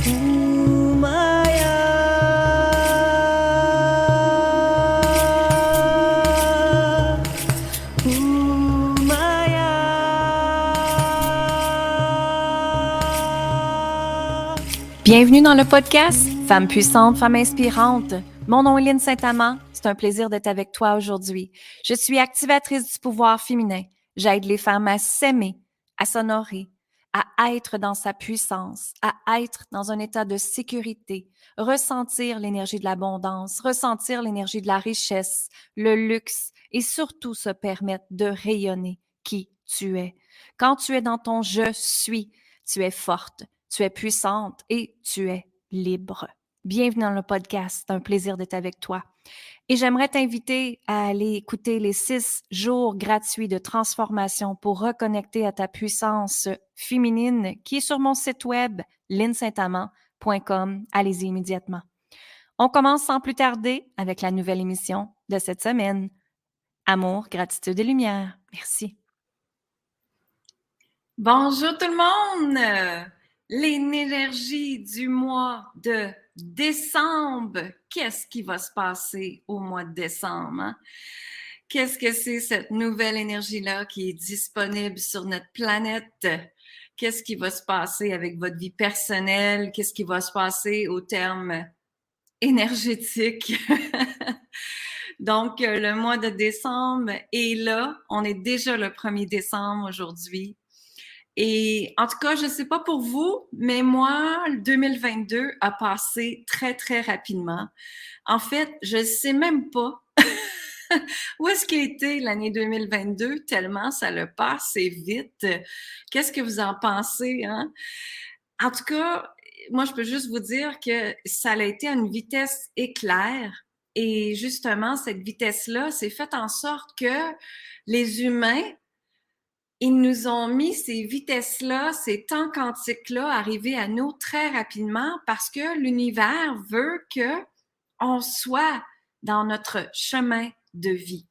Ooh, Maya. Ooh, Maya. Bienvenue dans le podcast Femmes puissantes, femmes inspirantes. Mon nom est Lynne Saint-Amand. C'est un plaisir d'être avec toi aujourd'hui. Je suis activatrice du pouvoir féminin. J'aide les femmes à s'aimer, à s'honorer, à être dans sa puissance, à être dans un état de sécurité, ressentir l'énergie de l'abondance, ressentir l'énergie de la richesse, le luxe et surtout se permettre de rayonner qui tu es. Quand tu es dans ton je suis, tu es forte, tu es puissante et tu es libre. Bienvenue dans le podcast, c'est un plaisir d'être avec toi. Et j'aimerais t'inviter à aller écouter les 6 jours gratuits de transformation pour reconnecter à ta puissance féminine qui est sur mon site web lynnesaintamand.com. Allez-y immédiatement. On commence sans plus tarder avec la nouvelle émission de cette semaine. Amour, gratitude et lumière. Merci. Bonjour tout le monde! L'énergie du mois de décembre. Qu'est-ce qui va se passer au mois de décembre? Hein? Qu'est-ce que c'est cette nouvelle énergie-là qui est disponible sur notre planète? Qu'est-ce qui va se passer avec votre vie personnelle? Qu'est-ce qui va se passer au terme énergétique? Donc, le mois de décembre est là. On est déjà le 1er décembre aujourd'hui. Et en tout cas, je ne sais pas pour vous, mais moi, le 2022 a passé très, très rapidement. En fait, je ne sais même pas où est-ce qu'a été l'année 2022, tellement ça le passé vite. Qu'est-ce que vous en pensez? Hein? En tout cas, moi, je peux juste vous dire que ça a été à une vitesse éclair. Et justement, cette vitesse-là, c'est fait en sorte que les humains, ils nous ont mis ces vitesses-là, ces temps quantiques-là arriver à nous très rapidement parce que l'univers veut qu'on soit dans notre chemin de vie.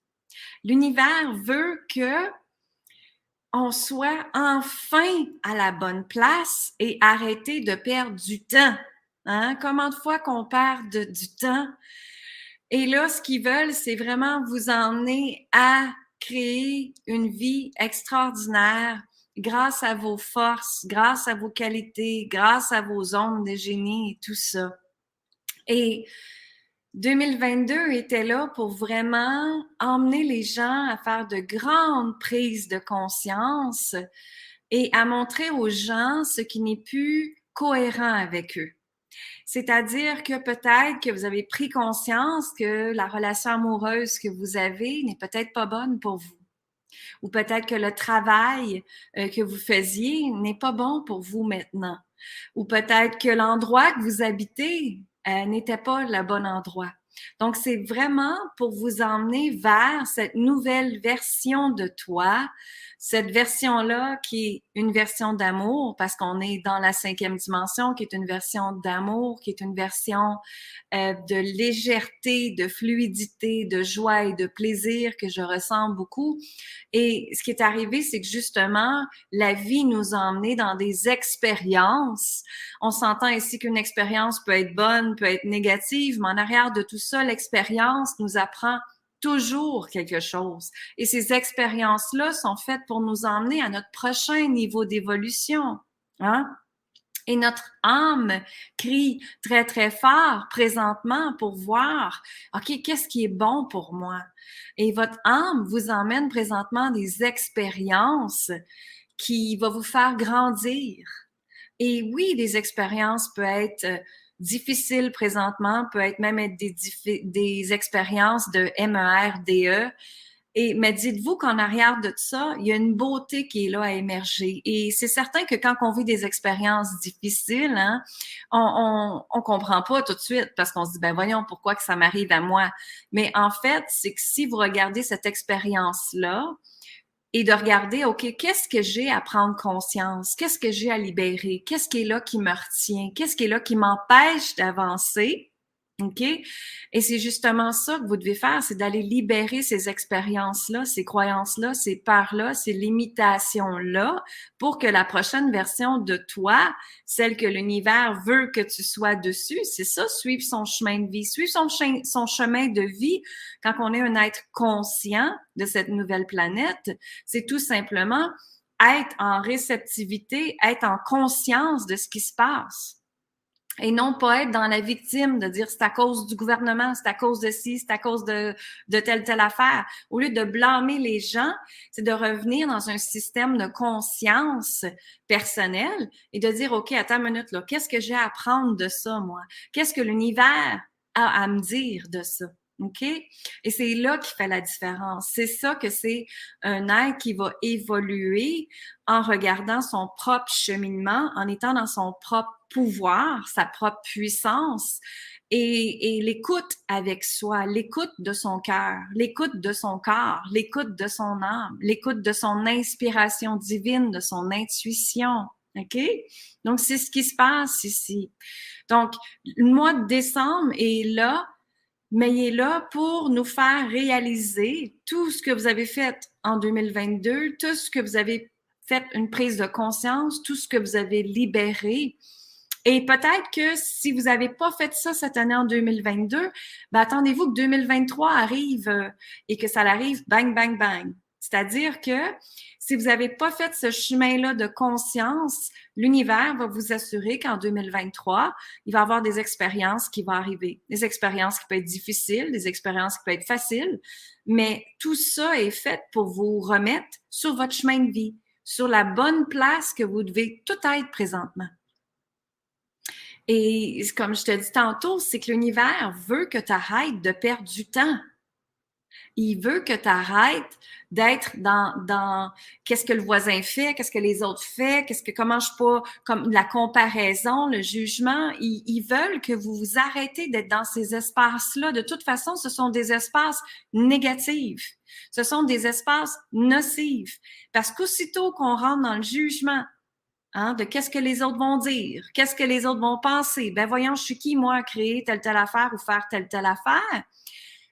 L'univers veut qu'on soit enfin à la bonne place et arrêter de perdre du temps. Hein? Combien de fois qu'on perd du temps? Et là, ce qu'ils veulent, c'est vraiment vous emmener à créer une vie extraordinaire grâce à vos forces, grâce à vos qualités, grâce à vos ondes de génie et tout ça. Et 2022 était là pour vraiment emmener les gens à faire de grandes prises de conscience et à montrer aux gens ce qui n'est plus cohérent avec eux. C'est-à-dire que peut-être que vous avez pris conscience que la relation amoureuse que vous avez n'est peut-être pas bonne pour vous. Ou peut-être que le travail que vous faisiez n'est pas bon pour vous maintenant. Ou peut-être que l'endroit que vous habitez n'était pas le bon endroit. Donc, c'est vraiment pour vous emmener vers cette nouvelle version de toi, cette version-là qui est une version d'amour, parce qu'on est dans la 5e dimension, qui est une version d'amour, qui est une version de légèreté, de fluidité, de joie et de plaisir que je ressens beaucoup. Et ce qui est arrivé, c'est que justement, la vie nous a emmenés dans des expériences. On s'entend ici qu'une expérience peut être bonne, peut être négative, mais en arrière de tout ça, l'expérience nous apprend toujours quelque chose. Et ces expériences-là sont faites pour nous emmener à notre prochain niveau d'évolution. Hein? Et notre âme crie très, très fort présentement pour voir, OK, qu'est-ce qui est bon pour moi? Et votre âme vous emmène présentement des expériences qui vont vous faire grandir. Et oui, des expériences peuvent être difficiles présentement, peut être même être des expériences de MERDE. Mais dites-vous qu'en arrière de ça, il y a une beauté qui est là à émerger. Et c'est certain que quand on vit des expériences difficiles, hein, on comprend pas tout de suite parce qu'on se dit, ben voyons, pourquoi que ça m'arrive à moi? Mais en fait, c'est que si vous regardez cette expérience-là, et de regarder, OK, qu'est-ce que j'ai à prendre conscience? Qu'est-ce que j'ai à libérer? Qu'est-ce qui est là qui me retient? Qu'est-ce qui est là qui m'empêche d'avancer? OK? Et c'est justement ça que vous devez faire, c'est d'aller libérer ces expériences-là, ces croyances-là, ces peurs-là, ces limitations-là, pour que la prochaine version de toi, celle que l'univers veut que tu sois dessus, c'est ça, suivre son chemin de vie. Suivre son chemin de vie, quand on est un être conscient de cette nouvelle planète, c'est tout simplement être en réceptivité, être en conscience de ce qui se passe. Et non pas être dans la victime, de dire c'est à cause du gouvernement, c'est à cause de ci, c'est à cause de telle affaire. Au lieu de blâmer les gens, c'est de revenir dans un système de conscience personnelle et de dire, OK, attends une minute, là, qu'est-ce que j'ai à apprendre de ça, moi? Qu'est-ce que l'univers a à me dire de ça? OK? Et c'est là qui fait la différence. C'est ça que c'est un être qui va évoluer en regardant son propre cheminement, en étant dans son propre pouvoir, sa propre puissance et l'écoute avec soi, l'écoute de son cœur, l'écoute de son corps, l'écoute de son âme, l'écoute de son inspiration divine, de son intuition. OK? Donc, c'est ce qui se passe ici. Donc, le mois de décembre est là, mais il est là pour nous faire réaliser tout ce que vous avez fait en 2022, tout ce que vous avez fait une prise de conscience, tout ce que vous avez libéré. Et peut-être que si vous n'avez pas fait ça cette année en 2022, ben attendez-vous que 2023 arrive et que ça arrive bang, bang, bang. C'est-à-dire que si vous n'avez pas fait ce chemin-là de conscience, l'univers va vous assurer qu'en 2023, il va y avoir des expériences qui vont arriver. Des expériences qui peuvent être difficiles, des expériences qui peuvent être faciles, mais tout ça est fait pour vous remettre sur votre chemin de vie, sur la bonne place que vous devez tout être présentement. Et comme je te dis tantôt, c'est que l'univers veut que tu arrêtes de perdre du temps. Il veut que tu arrêtes d'être dans qu'est-ce que le voisin fait, qu'est-ce que les autres font, comment je pas, comme la comparaison, le jugement. Ils veulent que vous vous arrêtez d'être dans ces espaces-là. De toute façon, ce sont des espaces négatifs. Ce sont des espaces nocifs. Parce qu'aussitôt qu'on rentre dans le jugement, de qu'est-ce que les autres vont dire, qu'est-ce que les autres vont penser. Ben voyons, je suis qui, moi, à créer telle affaire ou faire telle affaire.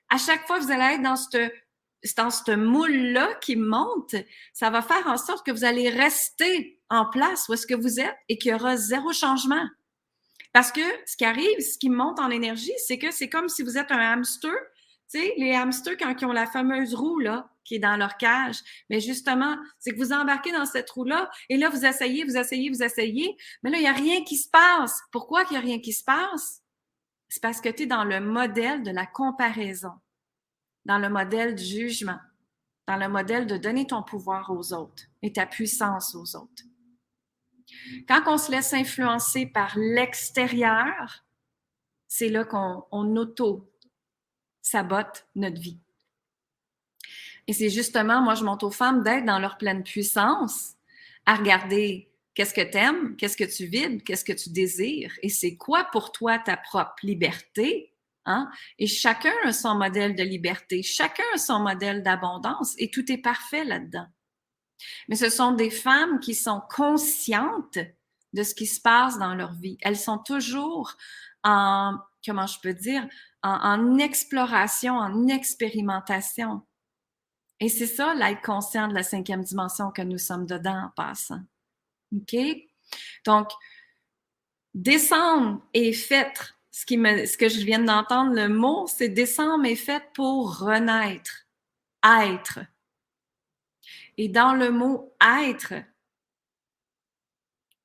À chaque fois que vous allez être dans ce moule-là qui monte, ça va faire en sorte que vous allez rester en place où est-ce que vous êtes et qu'il y aura zéro changement. Parce que ce qui arrive, ce qui monte en énergie, c'est que c'est comme si vous êtes un hamster. Tu sais, les hamsters, quand ils ont la fameuse roue, là, qui est dans leur cage, mais justement, c'est que vous embarquez dans cette roue-là et là, vous essayez, mais là, il n'y a rien qui se passe. Pourquoi qu'il n'y a rien qui se passe? C'est parce que tu es dans le modèle de la comparaison, dans le modèle du jugement, dans le modèle de donner ton pouvoir aux autres et ta puissance aux autres. Quand on se laisse influencer par l'extérieur, c'est là qu'on auto-sabote notre vie. Et c'est justement, moi, je montre aux femmes d'être dans leur pleine puissance, à regarder qu'est-ce que tu aimes, qu'est-ce que tu vides, qu'est-ce que tu désires, et c'est quoi pour toi ta propre liberté. Et chacun a son modèle de liberté, chacun a son modèle d'abondance, et tout est parfait là-dedans. Mais ce sont des femmes qui sont conscientes de ce qui se passe dans leur vie. Elles sont toujours en exploration, en expérimentation. Et c'est ça, l'être conscient de la 5e dimension que nous sommes dedans en passant. OK? Donc, décembre est fait, ce que je viens d'entendre, le mot, c'est décembre est fait pour renaître, être. Et dans le mot être,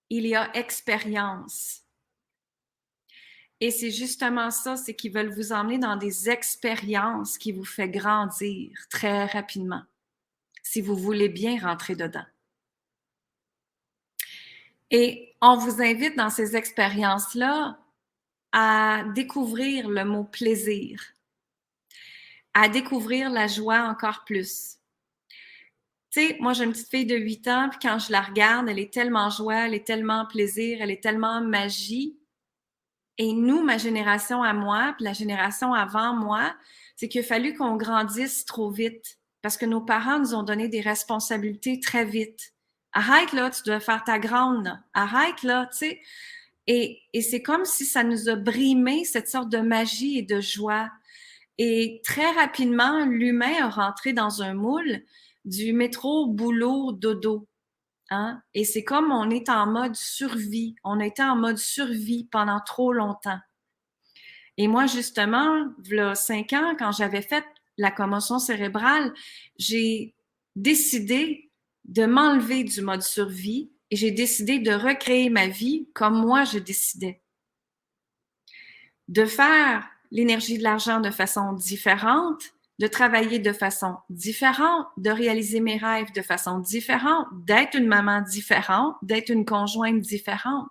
il y a expérience. Et c'est justement ça, c'est qu'ils veulent vous emmener dans des expériences qui vous font grandir très rapidement, si vous voulez bien rentrer dedans. Et on vous invite dans ces expériences-là à découvrir le mot plaisir, à découvrir la joie encore plus. Tu sais, moi, j'ai une petite fille de 8 ans, puis quand je la regarde, elle est tellement joie, elle est tellement plaisir, elle est tellement magie. Et nous, ma génération à moi, puis la génération avant moi, c'est qu'il a fallu qu'on grandisse trop vite parce que nos parents nous ont donné des responsabilités très vite. Arrête là, tu dois faire ta grande. Là. Arrête là, tu sais. Et c'est comme si ça nous a brimé cette sorte de magie et de joie. Et très rapidement, l'humain a rentré dans un moule du métro, boulot, dodo. Hein? Et c'est comme on est en mode survie. On a été en mode survie pendant trop longtemps. Et moi, justement, il y a 5 ans, quand j'avais fait la commotion cérébrale, j'ai décidé de m'enlever du mode survie et j'ai décidé de recréer ma vie comme moi je décidais. De faire l'énergie de l'argent de façon différente, de travailler de façon différente, de réaliser mes rêves de façon différente, d'être une maman différente, d'être une conjointe différente.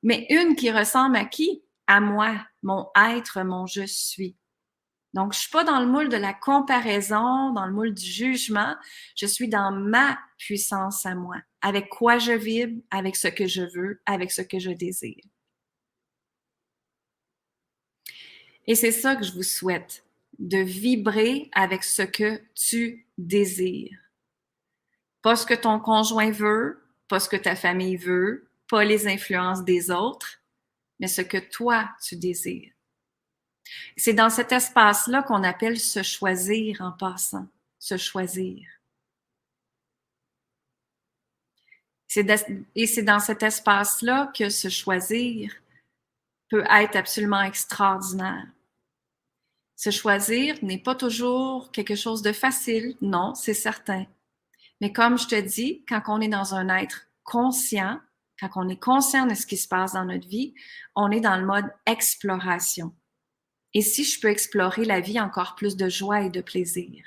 Mais une qui ressemble à qui? À moi, mon être, mon je suis. Donc, je suis pas dans le moule de la comparaison, dans le moule du jugement. Je suis dans ma puissance à moi, avec quoi je vibre, avec ce que je veux, avec ce que je désire. Et c'est ça que je vous souhaite, de vibrer avec ce que tu désires. Pas ce que ton conjoint veut, pas ce que ta famille veut, pas les influences des autres, mais ce que toi, tu désires. C'est dans cet espace-là qu'on appelle se choisir en passant, se choisir. Et c'est dans cet espace-là que se choisir peut être absolument extraordinaire. Se choisir n'est pas toujours quelque chose de facile, non, c'est certain. Mais comme je te dis, quand on est dans un être conscient, quand on est conscient de ce qui se passe dans notre vie, on est dans le mode exploration. Et si je peux explorer la vie, encore plus de joie et de plaisir.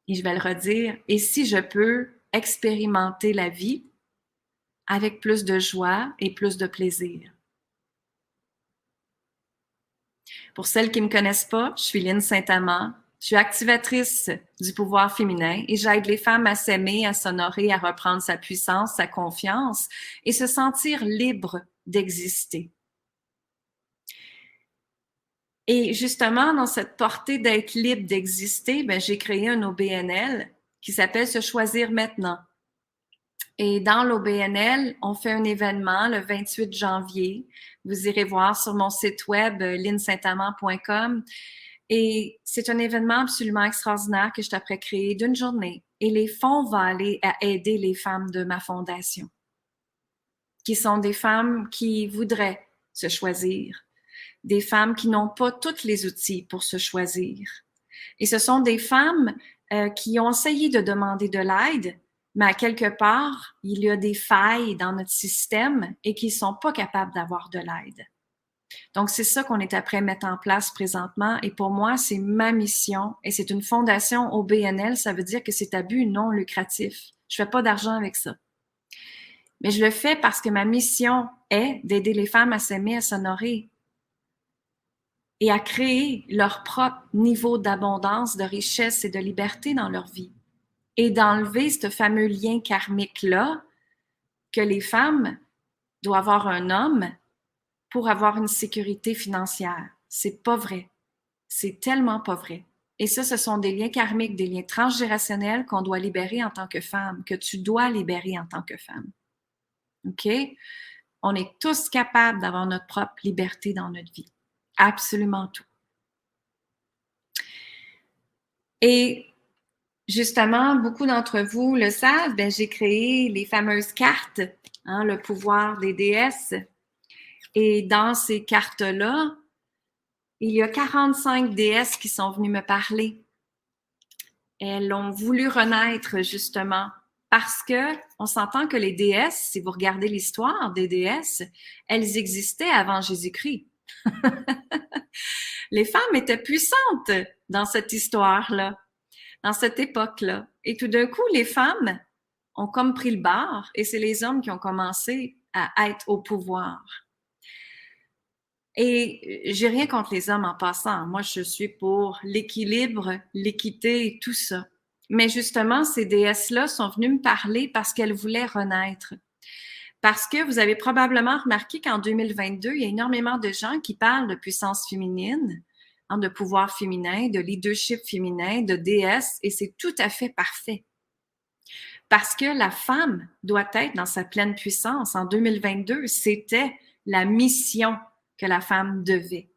Et je vais le redire, et si je peux expérimenter la vie avec plus de joie et plus de plaisir. Pour celles qui ne me connaissent pas, je suis Lynne Saint-Amand. Je suis activatrice du pouvoir féminin et j'aide les femmes à s'aimer, à s'honorer, à reprendre sa puissance, sa confiance et se sentir libre d'exister. Et justement, dans cette portée d'être libre d'exister, j'ai créé un OBNL qui s'appelle Se choisir maintenant. Et dans l'OBNL, on fait un événement le 28 janvier. Vous irez voir sur mon site web, linsaintamand.com. Et c'est un événement absolument extraordinaire que je t'apprête à créer d'une journée. Et les fonds vont aller à aider les femmes de ma fondation, qui sont des femmes qui voudraient se choisir, des femmes qui n'ont pas tous les outils pour se choisir. Et ce sont des femmes qui ont essayé de demander de l'aide, mais à quelque part, il y a des failles dans notre système et qui ne sont pas capables d'avoir de l'aide. Donc, c'est ça qu'on est après à mettre en place présentement. Et pour moi, c'est ma mission et c'est une fondation OBNL. Ça veut dire que c'est à but non lucratif. Je ne fais pas d'argent avec ça. Mais je le fais parce que ma mission est d'aider les femmes à s'aimer, à s'honorer et à créer leur propre niveau d'abondance, de richesse et de liberté dans leur vie. Et d'enlever ce fameux lien karmique-là que les femmes doivent avoir un homme pour avoir une sécurité financière. C'est pas vrai. C'est tellement pas vrai. Et ça, ce sont des liens karmiques, des liens transgénérationnels qu'on doit libérer en tant que femme, que tu dois libérer en tant que femme. OK? On est tous capables d'avoir notre propre liberté dans notre vie. Absolument tout. Et justement, beaucoup d'entre vous le savent, j'ai créé les fameuses cartes, le pouvoir des déesses. Et dans ces cartes-là, il y a 45 déesses qui sont venues me parler. Elles ont voulu renaître justement parce que on s'entend que les déesses, si vous regardez l'histoire des déesses, elles existaient avant Jésus-Christ. Les femmes étaient puissantes dans cette histoire-là, dans cette époque-là. Et tout d'un coup, les femmes ont comme pris le bord et c'est les hommes qui ont commencé à être au pouvoir. Et j'ai rien contre les hommes en passant. Moi, je suis pour l'équilibre, l'équité et tout ça. Mais justement, ces déesses-là sont venues me parler parce qu'elles voulaient renaître. Parce que vous avez probablement remarqué qu'en 2022, il y a énormément de gens qui parlent de puissance féminine, de pouvoir féminin, de leadership féminin, de déesse, et c'est tout à fait parfait. Parce que la femme doit être dans sa pleine puissance. En 2022, c'était la mission que la femme devait.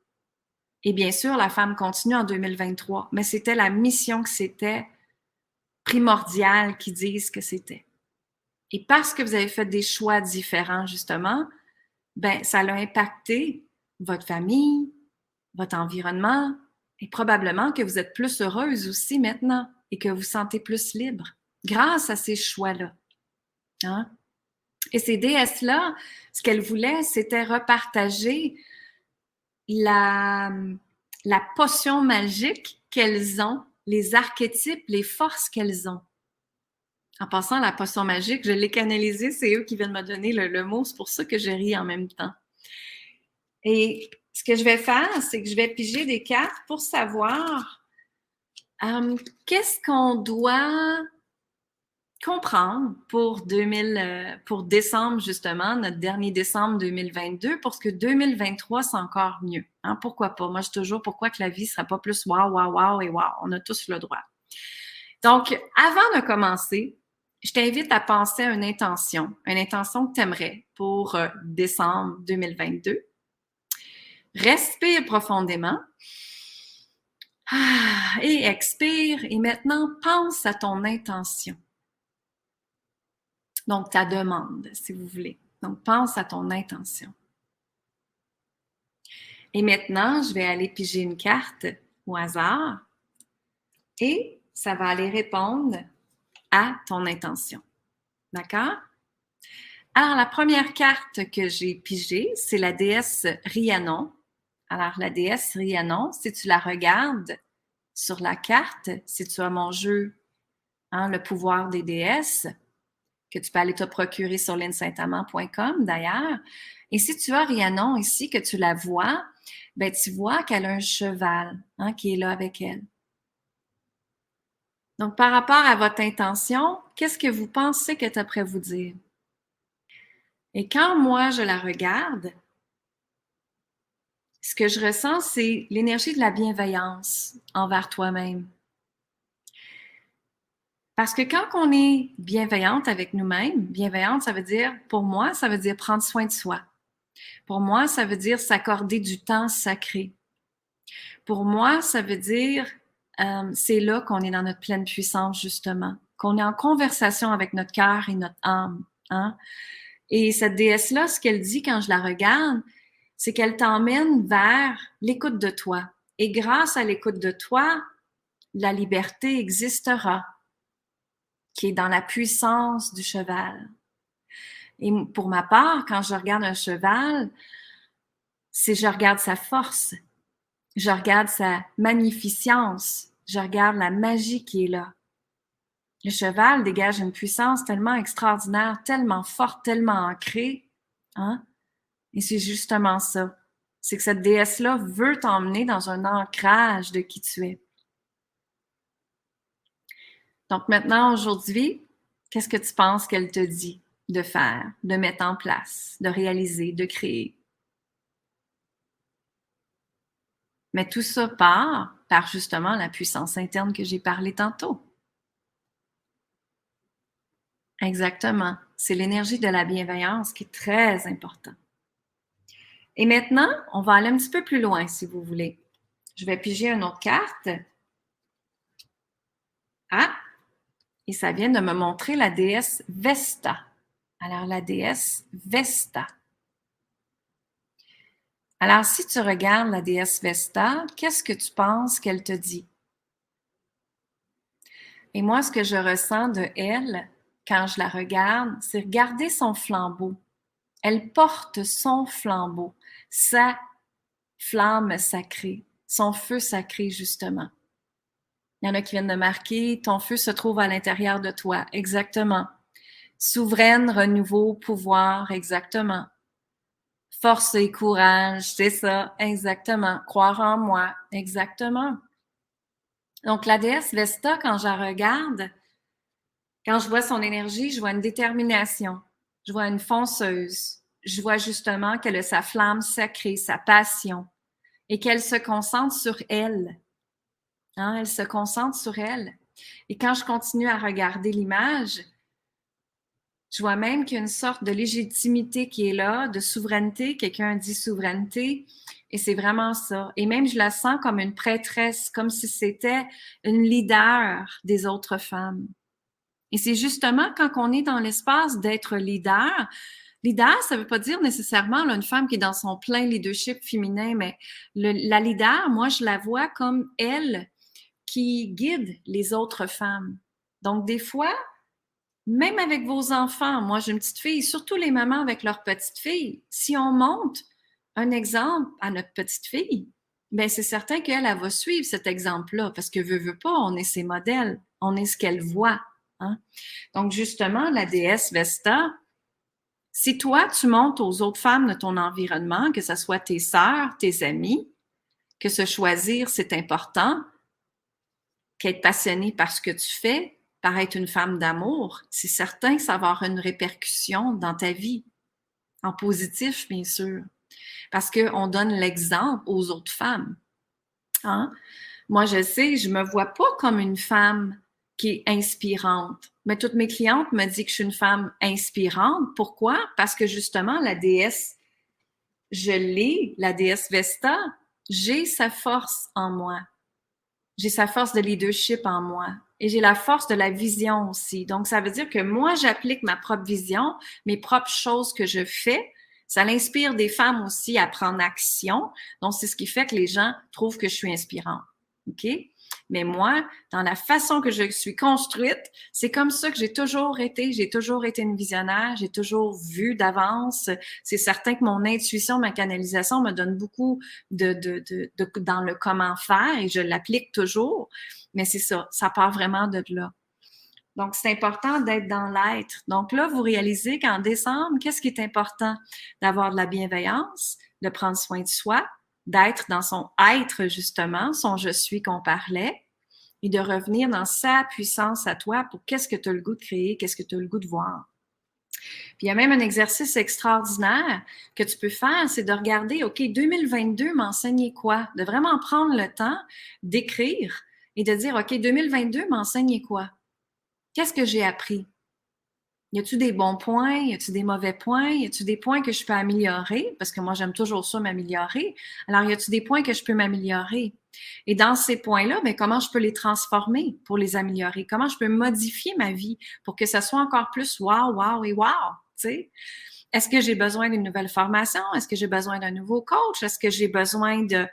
Et bien sûr, la femme continue en 2023, mais c'était la mission que c'était primordial qu'ils disent que c'était. Et parce que vous avez fait des choix différents, justement, ben, ça a impacté votre famille, votre environnement, et probablement que vous êtes plus heureuse aussi maintenant et que vous vous sentez plus libre grâce à ces choix-là. Hein? Et ces déesses-là, ce qu'elles voulaient, c'était repartager la potion magique qu'elles ont, les archétypes, les forces qu'elles ont. En passant, la potion magique, je l'ai canalisée, c'est eux qui viennent me donner le mot, c'est pour ça que je ris en même temps. Et ce que je vais faire, c'est que je vais piger des cartes pour savoir qu'est-ce qu'on doit comprendre pour décembre, justement, notre dernier décembre 2022, parce que 2023, c'est encore mieux. Hein? Pourquoi pas? Moi, je dis toujours pourquoi que la vie ne sera pas plus wow, wow, wow et wow. On a tous le droit. Donc, avant de commencer, je t'invite à penser à une intention que tu aimerais pour décembre 2022. Respire profondément. Et expire. Et maintenant, pense à ton intention. Donc, ta demande, si vous voulez. Donc, pense à ton intention. Et maintenant, je vais aller piger une carte au hasard et ça va aller répondre à ton intention. D'accord? Alors, la première carte que j'ai pigée, c'est la déesse Rhiannon. Alors, la déesse Rhiannon, si tu la regardes sur la carte, si tu as mon jeu, hein, le pouvoir des déesses, que tu peux aller te procurer sur linsaintamant.com d'ailleurs. Et si tu as Rhiannon ici, que tu la vois, ben tu vois qu'elle a un cheval qui est là avec elle. Donc, par rapport à votre intention, qu'est-ce que vous pensez que tu as prêt vous dire? Et quand moi, je la regarde, ce que je ressens, c'est l'énergie de la bienveillance envers toi-même. Parce que quand on est bienveillante avec nous-mêmes, bienveillante, ça veut dire, pour moi, ça veut dire prendre soin de soi. Pour moi, ça veut dire s'accorder du temps sacré. Pour moi, ça veut dire, c'est là qu'on est dans notre pleine puissance, justement, qu'on est en conversation avec notre cœur et notre âme. Hein? Et cette déesse-là, ce qu'elle dit quand je la regarde, c'est qu'elle t'emmène vers l'écoute de toi. Et grâce à l'écoute de toi, la liberté existera, qui est dans la puissance du cheval. Et pour ma part, quand je regarde un cheval, c'est je regarde sa force, je regarde sa magnificence, je regarde la magie qui est là. Le cheval dégage une puissance tellement extraordinaire, tellement forte, tellement ancrée. Hein? Et c'est justement ça. C'est que cette déesse-là veut t'emmener dans un ancrage de qui tu es. Donc maintenant, aujourd'hui, qu'est-ce que tu penses qu'elle te dit de faire, de mettre en place, de réaliser, de créer? Mais tout ça part par justement la puissance interne que j'ai parlé tantôt. Exactement. C'est l'énergie de la bienveillance qui est très importante. Et maintenant, on va aller un petit peu plus loin, si vous voulez. Je vais piger une autre carte. Ah! Et ça vient de me montrer la déesse Vesta. Alors, la déesse Vesta. Alors, si tu regardes la déesse Vesta, qu'est-ce que tu penses qu'elle te dit? Et moi, ce que je ressens de elle, quand je la regarde, c'est regarder son flambeau. Elle porte son flambeau, sa flamme sacrée, son feu sacré, justement. Il y en a qui viennent de marquer, ton feu se trouve à l'intérieur de toi. Exactement. Souveraine, renouveau, pouvoir, exactement. Force et courage, c'est ça, exactement. Croire en moi, exactement. Donc, la déesse Vesta, quand je la regarde, quand je vois son énergie, je vois une détermination, je vois une fonceuse, je vois justement qu'elle a sa flamme sacrée, sa passion, et qu'elle se concentre sur elle. Hein, elle se concentre sur elle. Et quand je continue à regarder l'image, Je vois même qu'il y a une sorte de légitimité qui est là, de souveraineté. Quelqu'un dit souveraineté. Et c'est vraiment ça. Et même, je la sens comme une prêtresse, comme si c'était une leader des autres femmes. Et c'est justement quand on est dans l'espace d'être leader, leader, ça ne veut pas dire nécessairement là, une femme qui est dans son plein leadership féminin, mais la leader, moi, je la vois comme elle qui guide les autres femmes. Donc, des fois, même avec vos enfants, moi j'ai une petite fille, surtout les mamans avec leurs petites filles, si on montre un exemple à notre petite fille, ben c'est certain qu'elle elle va suivre cet exemple-là parce que veut pas, on est ses modèles, on est ce qu'elle voit. Hein? Donc justement, la déesse Vesta, si toi tu montres aux autres femmes de ton environnement, que ce soit tes sœurs, tes amis, que se choisir c'est important, qu'être passionné par ce que tu fais, par être une femme d'amour, c'est certain que ça va avoir une répercussion dans ta vie, en positif, bien sûr, parce qu'on donne l'exemple aux autres femmes. Hein? Moi, je sais, je me vois pas comme une femme qui est inspirante, mais toutes mes clientes me disent que je suis une femme inspirante. Pourquoi? Parce que justement, la déesse, je l'ai, la déesse Vesta, j'ai sa force en moi. J'ai sa force de leadership en moi. Et j'ai la force de la vision aussi. Donc, ça veut dire que moi, j'applique ma propre vision, mes propres choses que je fais. Ça inspire des femmes aussi à prendre action. Donc, c'est ce qui fait que les gens trouvent que je suis inspirante. OK? Mais moi, dans la façon que je suis construite, c'est comme ça que j'ai toujours été. J'ai toujours été une visionnaire. J'ai toujours vu d'avance. C'est certain que mon intuition, ma canalisation me donne beaucoup dans le comment faire et je l'applique toujours. Mais c'est ça, ça part vraiment de là. Donc, c'est important d'être dans l'être. Donc là, vous réalisez qu'en décembre, qu'est-ce qui est important? D'avoir de la bienveillance, de prendre soin de soi, d'être dans son être, justement, son je suis qu'on parlait, et de revenir dans sa puissance à toi pour qu'est-ce que tu as le goût de créer, qu'est-ce que tu as le goût de voir. Puis il y a même un exercice extraordinaire que tu peux faire, c'est de regarder, OK, 2022 m'enseignait quoi? De vraiment prendre le temps d'écrire et de dire, OK, 2022 m'enseignait quoi? Qu'est-ce que j'ai appris? Y a-tu des bons points? Y a-tu des mauvais points? Y a-tu des points que je peux améliorer? Parce que moi, j'aime toujours ça, m'améliorer. Alors, y a-tu des points que je peux m'améliorer? Et dans ces points-là, ben, comment je peux les transformer pour les améliorer? Comment je peux modifier ma vie pour que ça soit encore plus wow, wow et wow? Tu sais? Est-ce que j'ai besoin d'une nouvelle formation? Est-ce que j'ai besoin d'un nouveau coach? Est-ce que j'ai besoin de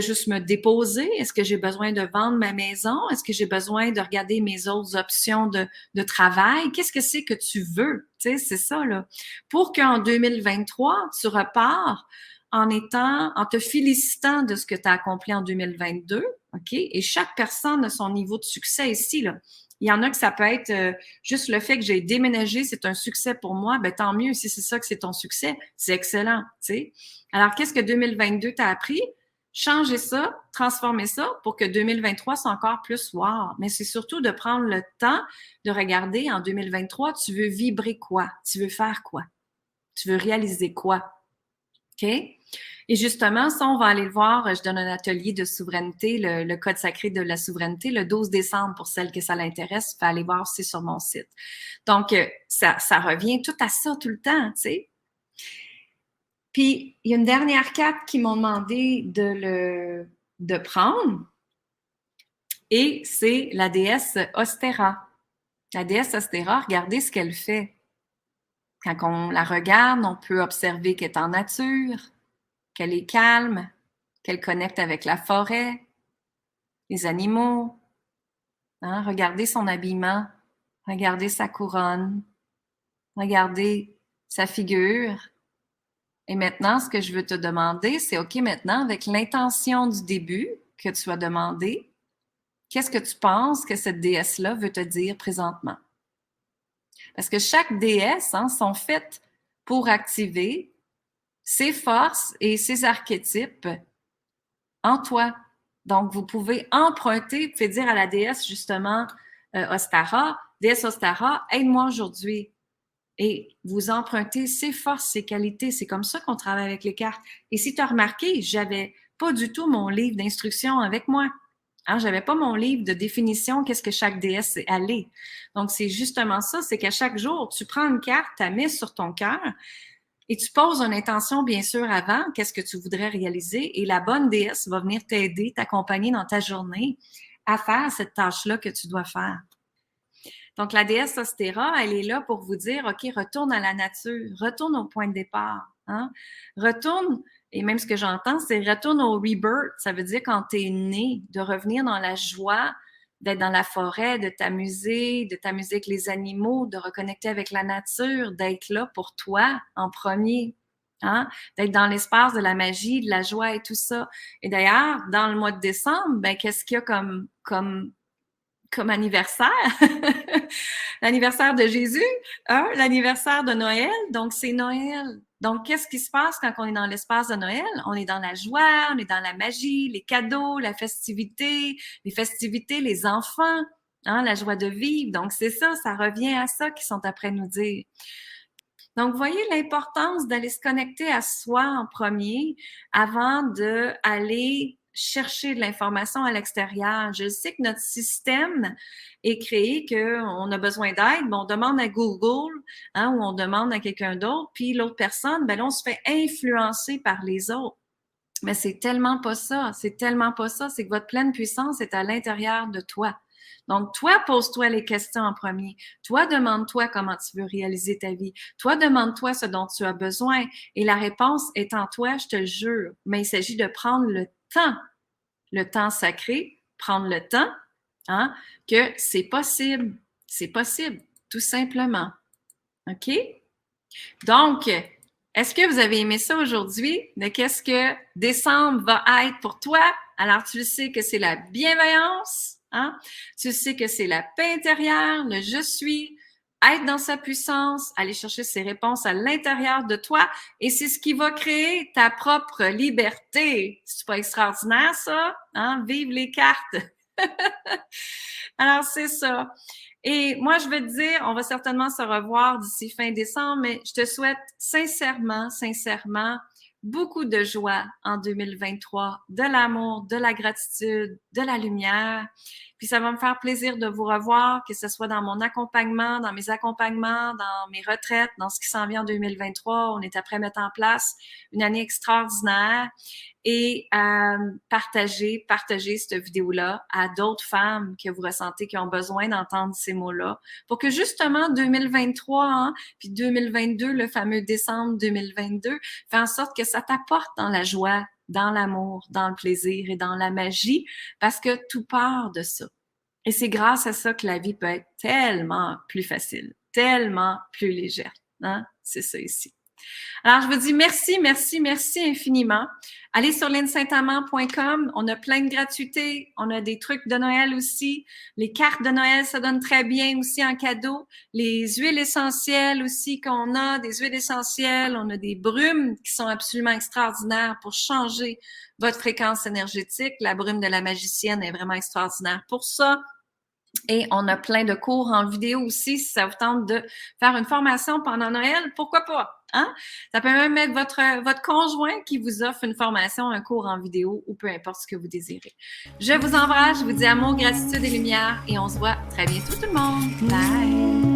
juste me déposer? Est-ce que j'ai besoin de vendre ma maison? Est-ce que j'ai besoin de regarder mes autres options de travail? Qu'est-ce que c'est que tu veux? Tu sais, c'est ça, là. Pour qu'en 2023, tu repars en te félicitant de ce que tu as accompli en 2022, OK? Et chaque personne a son niveau de succès ici, là. Il y en a que ça peut être juste le fait que j'ai déménagé, c'est un succès pour moi. Ben tant mieux si c'est ça que c'est ton succès. C'est excellent, tu sais. Alors, qu'est-ce que 2022 t'a appris? Changer ça, transformer ça pour que 2023 soit encore plus wow. Mais c'est surtout de prendre le temps de regarder en 2023, tu veux vibrer quoi? Tu veux faire quoi? Tu veux réaliser quoi? OK? Et justement, ça, on va aller le voir. Je donne un atelier de souveraineté, le code sacré de la souveraineté, le 12 décembre pour celles que ça l'intéresse. Faut aller voir aussi sur mon site. Donc, ça revient tout à ça tout le temps, tu sais. Puis, il y a une dernière carte qui m'ont demandé de prendre et c'est la déesse Ostera. La déesse Ostera, regardez ce qu'elle fait. Quand on la regarde, on peut observer qu'elle est en nature, qu'elle est calme, qu'elle connecte avec la forêt, les animaux. Hein? Regardez son habillement, regardez sa couronne, regardez sa figure. Et maintenant, ce que je veux te demander, c'est OK, maintenant, avec l'intention du début que tu as demandé, qu'est-ce que tu penses que cette déesse-là veut te dire présentement? Parce que chaque déesse sont faites pour activer ses forces et ses archétypes en toi. Donc, vous pouvez emprunter, vous pouvez dire à la déesse, justement, Ostara, déesse Ostara, aide-moi aujourd'hui. Et vous empruntez ses forces, ses qualités. C'est comme ça qu'on travaille avec les cartes. Et si tu as remarqué, j'avais pas du tout mon livre d'instruction avec moi. Hein, j'avais pas mon livre de définition, qu'est-ce que chaque déesse est allée. Donc, c'est justement ça, c'est qu'à chaque jour, tu prends une carte, tu la mets sur ton cœur et tu poses une intention, bien sûr, avant, qu'est-ce que tu voudrais réaliser, et la bonne déesse va venir t'aider, t'accompagner dans ta journée à faire cette tâche-là que tu dois faire. Donc, la déesse Ostera, elle est là pour vous dire, OK, retourne à la nature, retourne au point de départ, hein? Retourne, et même ce que j'entends, c'est retourne au rebirth, ça veut dire quand tu es né, de revenir dans la joie, d'être dans la forêt, de t'amuser avec les animaux, de reconnecter avec la nature, d'être là pour toi en premier, hein? D'être dans l'espace de la magie, de la joie et tout ça. Et d'ailleurs, dans le mois de décembre, ben, qu'est-ce qu'il y a comme anniversaire? L'anniversaire de Jésus, hein? L'anniversaire de Noël, donc c'est Noël. Donc, qu'est-ce qui se passe quand on est dans l'espace de Noël? On est dans la joie, on est dans la magie, les cadeaux, la festivité, les enfants, hein, la joie de vivre. Donc, c'est ça, ça revient à ça qu'ils sont après nous dire. Donc, voyez l'importance d'aller se connecter à soi en premier avant d'aller chercher de l'information à l'extérieur. Je sais que notre système est créé qu'on a besoin d'aide, mais on demande à Google, hein, ou on demande à quelqu'un d'autre, puis l'autre personne, ben là, on se fait influencer par les autres. Mais c'est tellement pas ça, c'est tellement pas ça, c'est que votre pleine puissance est à l'intérieur de toi. Donc, toi, pose-toi les questions en premier. Toi, demande-toi comment tu veux réaliser ta vie. Toi, demande-toi ce dont tu as besoin. Et la réponse est en toi, je te le jure. Mais il s'agit de prendre le temps sacré, prendre le temps, hein, que c'est possible, tout simplement. OK? Donc, est-ce que vous avez aimé ça aujourd'hui? De qu'est-ce que décembre va être pour toi? Alors, tu sais que c'est la bienveillance, hein? Tu sais que c'est la paix intérieure, le je suis, être dans sa puissance, aller chercher ses réponses à l'intérieur de toi, et c'est ce qui va créer ta propre liberté. C'est pas extraordinaire, ça? Hein? Vive les cartes! Alors, c'est ça. Et moi, je veux te dire, on va certainement se revoir d'ici fin décembre, mais je te souhaite sincèrement, beaucoup de joie en 2023, de l'amour, de la gratitude, de la lumière. Puis ça va me faire plaisir de vous revoir, que ce soit dans mon accompagnement, dans mes accompagnements, dans mes retraites, dans ce qui s'en vient en 2023. On est après mettre en place une année extraordinaire. Et partager cette vidéo-là à d'autres femmes que vous ressentez qui ont besoin d'entendre ces mots-là pour que justement 2023, hein, puis 2022, le fameux décembre 2022, fait en sorte que ça t'apporte dans la joie, dans l'amour, dans le plaisir et dans la magie parce que tout part de ça. Et c'est grâce à ça que la vie peut être tellement plus facile, tellement plus légère. Hein? C'est ça ici. Alors, je vous dis merci infiniment. Allez sur linsaintamant.com. On a plein de gratuités. On a des trucs de Noël aussi. Les cartes de Noël, ça donne très bien aussi en cadeau. Les huiles essentielles aussi qu'on a, des huiles essentielles. On a des brumes qui sont absolument extraordinaires pour changer votre fréquence énergétique. La brume de la magicienne est vraiment extraordinaire pour ça. Et on a plein de cours en vidéo aussi, si ça vous tente de faire une formation pendant Noël, pourquoi pas? Hein? Ça peut même être votre conjoint qui vous offre une formation, un cours en vidéo ou peu importe ce que vous désirez. Je vous embrasse, je vous dis amour, gratitude et lumière et on se voit très bientôt tout le monde. Bye!